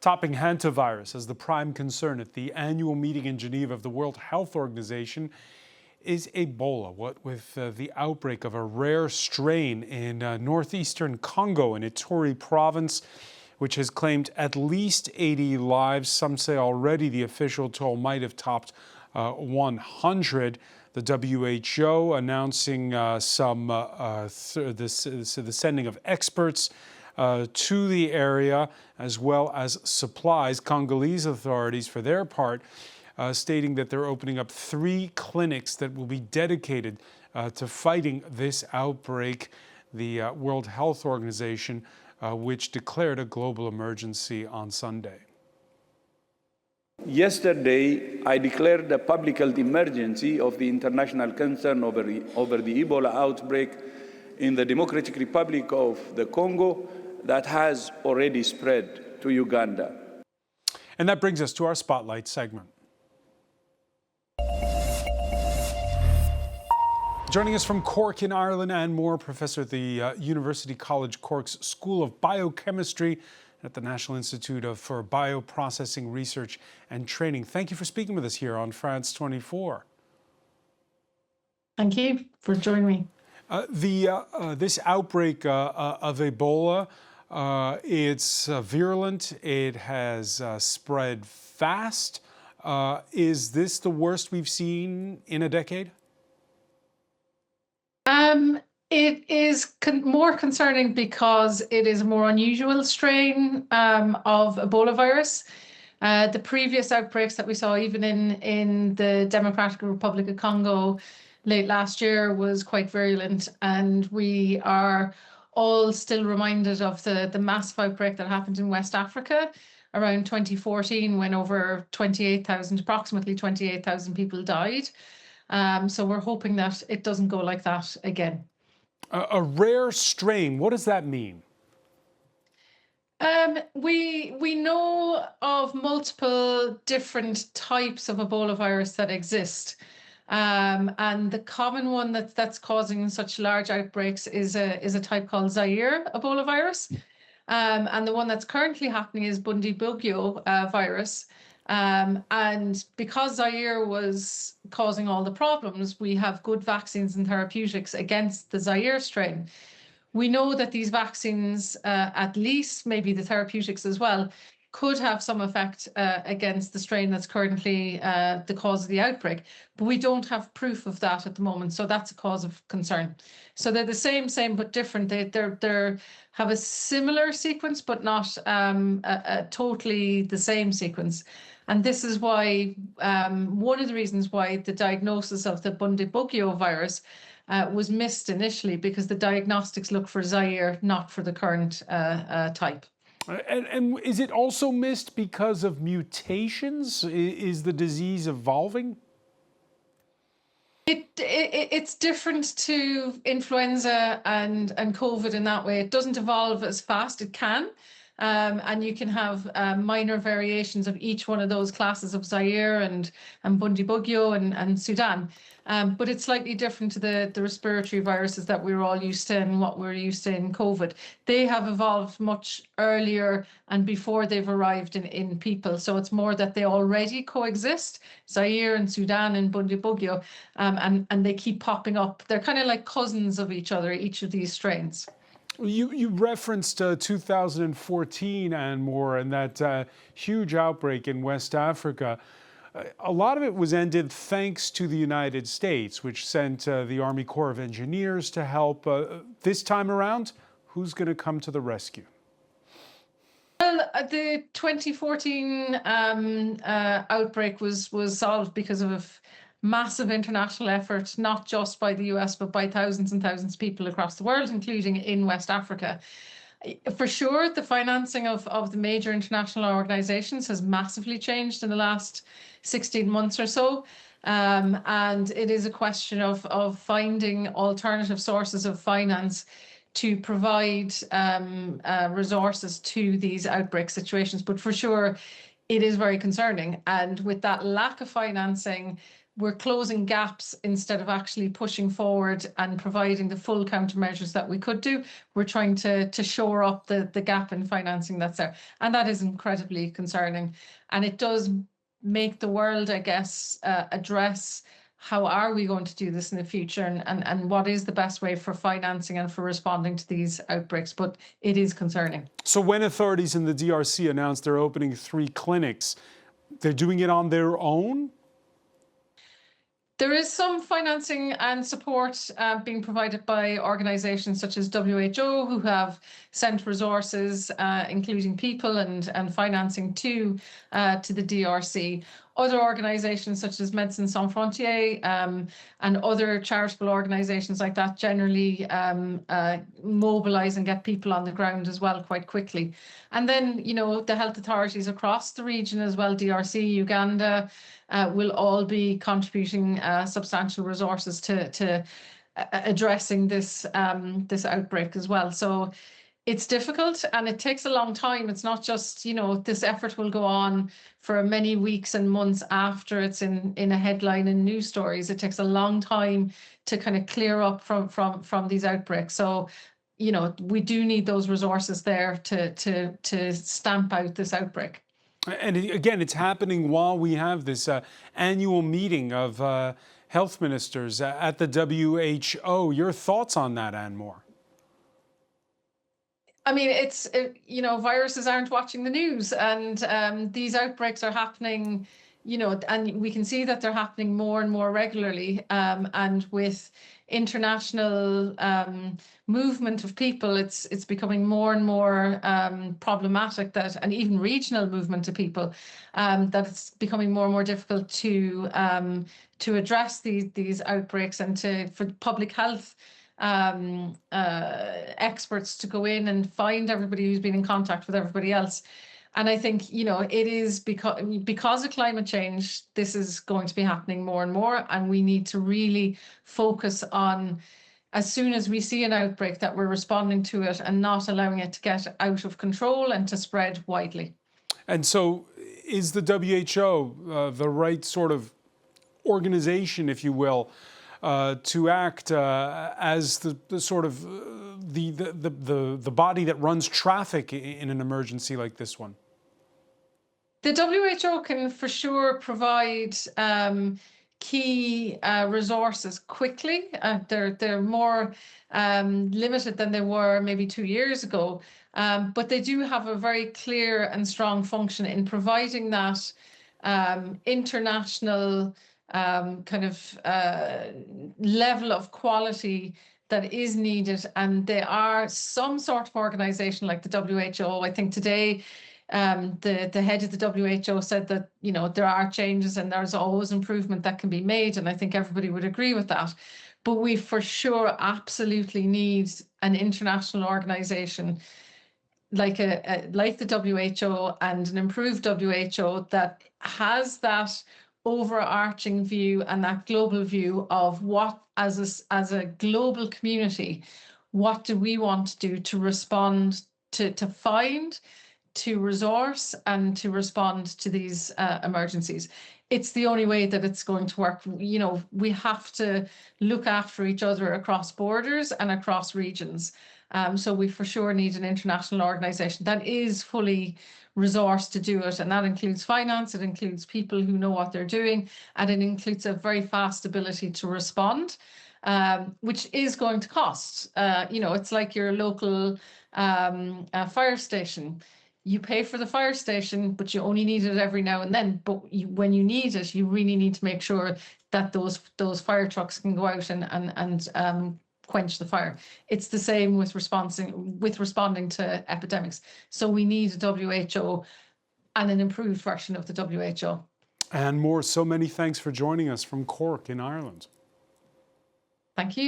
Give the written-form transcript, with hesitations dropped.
Topping hantavirus as the prime concern at the annual meeting in Geneva of the World Health Organization is Ebola, what with the outbreak of a rare strain in northeastern Congo in Ituri province, which has claimed at least 80 lives. Some say already the official toll might have topped 100. The WHO announcing the sending of experts to the area, as well as supplies. Congolese authorities, for their part, stating that they're opening up 3 clinics that will be dedicated to fighting this outbreak. The World Health Organization, which declared a global emergency on Sunday. Yesterday, I declared a public health emergency of the international concern over the Ebola outbreak in the Democratic Republic of the Congo that has already spread to Uganda. And that brings us to our Spotlight segment. Joining us from Cork in Ireland and more, Professor at the University College Cork's School of Biochemistry at the National Institute for Bioprocessing Research and Training. Thank you for speaking with us here on France 24. Thank you for joining me. This outbreak of Ebola, it's virulent. It has spread fast. Is this the worst we've seen in a decade? It is more concerning because it is a more unusual strain of Ebola virus. The previous outbreaks that we saw, even in the Democratic Republic of Congo late last year, was quite virulent, and we are all still reminded of the massive outbreak that happened in West Africa around 2014, when approximately 28,000 people died. So we're hoping that it doesn't go like that again. A rare strain, what does that mean? We know of multiple different types of Ebola virus that exist. And the common one that's causing such large outbreaks is a type called Zaire Ebola virus. And the one that's currently happening is Bundibugyo virus. And because Zaire was causing all the problems, we have good vaccines and therapeutics against the Zaire strain. We know that these vaccines, at least maybe the therapeutics as well, could have some effect against the strain that's currently the cause of the outbreak, but we don't have proof of that at the moment, so that's a cause of concern. So they're the same but different. They have a similar sequence, but not a totally the same sequence. And this is why one of the reasons why the diagnosis of the Bundibugyo virus was missed initially, because the diagnostics look for Zaire, not for the current type. And is it also missed because of mutations? Is the disease evolving? It's different to influenza and COVID in that way. It doesn't evolve as fast. It can. And you can have minor variations of each one of those classes of Zaire and Bundibugyo and Sudan. But it's slightly different to the respiratory viruses that we're all used to and what we're used to in COVID. They have evolved much earlier and before they've arrived in people. So it's more that they already coexist, Zaire and Sudan and Bundibugyo, and they keep popping up. They're kind of like cousins of each other, each of these strains. You referenced 2014 and more, and that huge outbreak in West Africa. A lot of it was ended thanks to the United States, which sent the Army Corps of Engineers to help. This time around, who's going to come to the rescue? Well, the 2014 outbreak was solved because of massive international effort, not just by the US, but by thousands and thousands of people across the world, including in West Africa. For sure, the financing of the major international organizations has massively changed in the last 16 months or so. And it is a question of finding alternative sources of finance to provide resources to these outbreak situations. But for sure, it is very concerning. And with that lack of financing, we're closing gaps instead of actually pushing forward and providing the full countermeasures that we could do. We're trying to shore up the gap in financing that's there. And that is incredibly concerning. And it does make the world, I guess, address how are we going to do this in the future, and what is the best way for financing and for responding to these outbreaks. But it is concerning. So when authorities in the DRC announced they're opening 3 clinics, they're doing it on their own? There is some financing and support being provided by organisations such as WHO, who have sent resources, including people and financing to the DRC. Other organisations such as Médecins Sans Frontières and other charitable organisations like that generally mobilise and get people on the ground as well quite quickly. And then, you know, the health authorities across the region as well, DRC, Uganda, will all be contributing substantial resources to addressing this outbreak as well. So it's difficult and it takes a long time. It's not just, you know, this effort will go on for many weeks and months after it's in a headline in news stories. It takes a long time to kind of clear up from these outbreaks. So, you know, we do need those resources there to stamp out this outbreak. And again, it's happening while we have this annual meeting of health ministers at the WHO. Your thoughts on that, Anne Moore? I mean, you know, viruses aren't watching the news, and these outbreaks are happening, you know, and we can see that they're happening more and more regularly. And with international movement of people, it's becoming more and more problematic that, and even regional movement of people, that it's becoming more and more difficult to address these outbreaks and for public health experts to go in and find everybody who's been in contact with everybody else. And I think, you know, it is because of climate change, this is going to be happening more and more. And we need to really focus on, as soon as we see an outbreak, that we're responding to it and not allowing it to get out of control and to spread widely. And so is the WHO the right sort of organization, if you will, to act as the sort of the body that runs traffic in an emergency like this one? The WHO can for sure provide key resources quickly. They're more limited than they were maybe 2 years ago, but they do have a very clear and strong function in providing that international kind of level of quality that is needed. And they are some sort of organization like the WHO. I think today the head of the WHO said that, you know, there are changes and there's always improvement that can be made, and I think everybody would agree with that. But we for sure absolutely need an international organization like the WHO and an improved WHO that has that overarching view and that global view of what, as a global community, what do we want to do to respond, to find, to resource, and to respond to these emergencies. It's the only way that it's going to work. You know, we have to look after each other across borders and across regions. So we for sure need an international organization that is fully resourced to do it. And that includes finance, it includes people who know what they're doing, and it includes a very fast ability to respond, which is going to cost. You know, it's like your local fire station. You pay for the fire station, but you only need it every now and then. But when you need it, you really need to make sure that those fire trucks can go out and quench the fire. It's the same with responding to epidemics. So we need a WHO and an improved version of the WHO. Anne Moore, so many thanks for joining us from Cork in Ireland. Thank you.